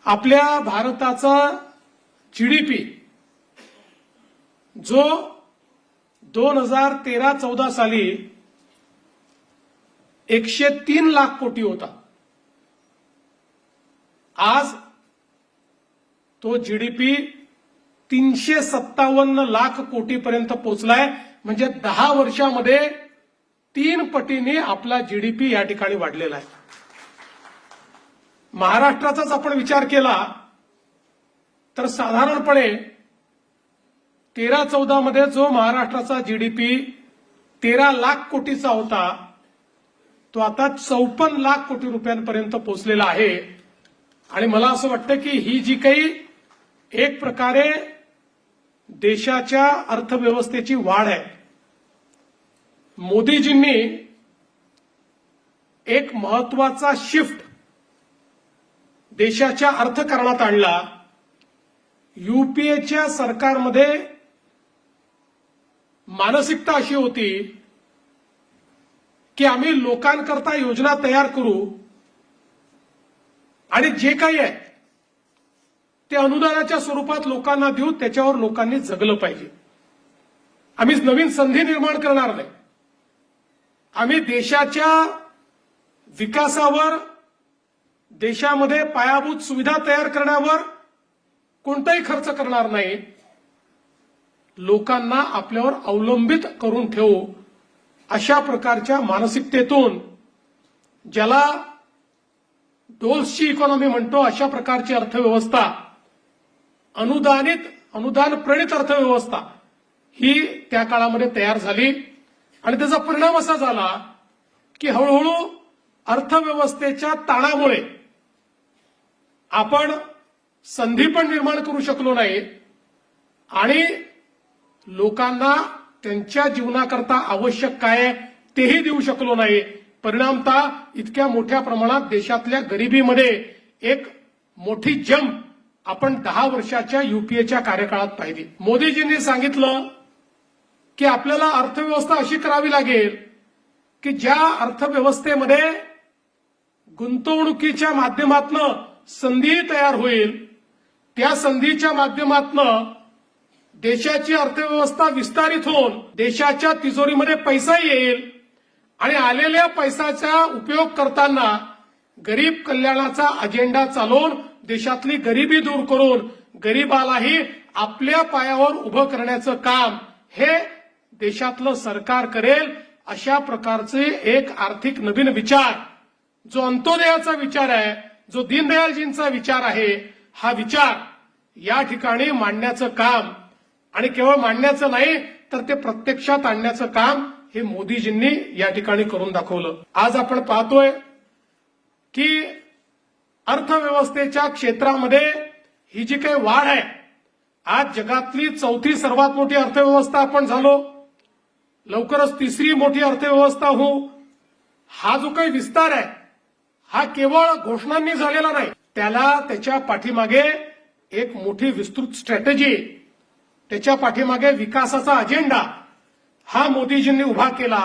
आपल्या भारताचा जीडीपी जो 2013-14 साली 103 लाख कोटी होता, आज तो जीडीपी 357 लाख कोटीपर्यंत पोहोचलाय. म्हणजे 10 वर्षामध्ये 3 पटीने आपला जीडीपी या ठिकाणी वाढलेला आहे. महाराष्ट्राचाच आपण विचार केला तर साधारणपणे 13-14 मध्ये जो महाराष्ट्राचा जीडीपी 13 लाख कोटीचा होता तो आता 54 लाख कोटी रुपयांपर्यंत पोहोचलेला आहे. आणि मला असं वाटतं की ही जी काही एक प्रकारे देशाच्या अर्थव्यवस्थेची वाढ आहे, मोदीजींनी एक महत्वाचा शिफ्ट देशाच्या अर्थकारणात आणला. युपीएच्या सरकारमध्ये मानसिकता अशी होती की आम्ही लोकांकरता योजना तयार करू आणि जे काही आहे ते अनुदानाच्या स्वरूपात लोकांना देऊ, त्याच्यावर लोकांनी जगलं पाहिजे. आम्ही नवीन संधी निर्माण करणार नाही, आम्ही देशाच्या विकासावर, देशामध्ये पायाभूत सुविधा तयार करण्यावर कोणताही खर्च करणार नाही, लोकांना आपल्यावर अवलंबित करून ठेवू, अशा प्रकारच्या मानसिकतेतून, ज्याला डोल्सची इकॉनॉमी म्हणतो, अशा प्रकारची अर्थव्यवस्था, अनुदान प्रणित अर्थव्यवस्था ही त्या काळामध्ये तयार झाली. आणि त्याचा परिणाम असा झाला की हळूहळू अर्थव्यवस्थेच्या ताणामुळे आपण संधी पण निर्माण करू शकलो नाही आणि लोकांना त्यांच्या जीवनाकरता आवश्यक काय आहे तेही देऊ शकलो नाही. परिणामतः इतक्या मोठ्या प्रमाणात देशातल्या गरिबीमध्ये एक मोठी जंप आपण 10 वर्षाच्या युपीएच्या कार्यकाळात पाहिली. मोदीजींनी सांगितलं की आपल्याला अर्थव्यवस्था अशी करावी लागेल की ज्या अर्थव्यवस्थेमध्ये गुंतवणुकीच्या माध्यमातून संधी तयार होईल, त्या संधीच्या माध्यमातून देशाची अर्थव्यवस्था विस्तारित होऊन देशाच्या तिजोरीमध्ये पैसा येईल आणि आलेल्या पैशाचा उपयोग करताना गरीब कल्याणाचा अजेंडा चालवून देशातली गरिबी दूर करून गरिबालाही आपल्या पायावर उभं करण्याचं काम हे देशातलं सरकार करेल. अशा प्रकारचे एक आर्थिक नवीन विचार, जो अंत्योदयाचा विचार आहे, जो दीनदयालजींचा विचार आहे, हा विचार या ठिकाणी मांडण्याचं काम, आणि केवळ मांडण्याचं नाही तर ते प्रत्यक्षात आणण्याचं काम हे मोदीजींनी या ठिकाणी करून दाखवलं. आज आपण पाहतोय की अर्थव्यवस्थेच्या क्षेत्रामध्ये ही जी काही वाढ आहे, आज जगातली 4थी सर्वात मोठी अर्थव्यवस्था आपण झालो, लवकरच 3री मोठी अर्थव्यवस्था होऊ. हा जो काही विस्तार आहे हा केवळ घोषणांनी झालेला नाही, त्याच्या पाठीमागे एक मोठी विस्तृत स्ट्रॅटेजी, त्याच्या पाठीमागे विकासाचा अजेंडा हा मोदीजींनी उभा केला.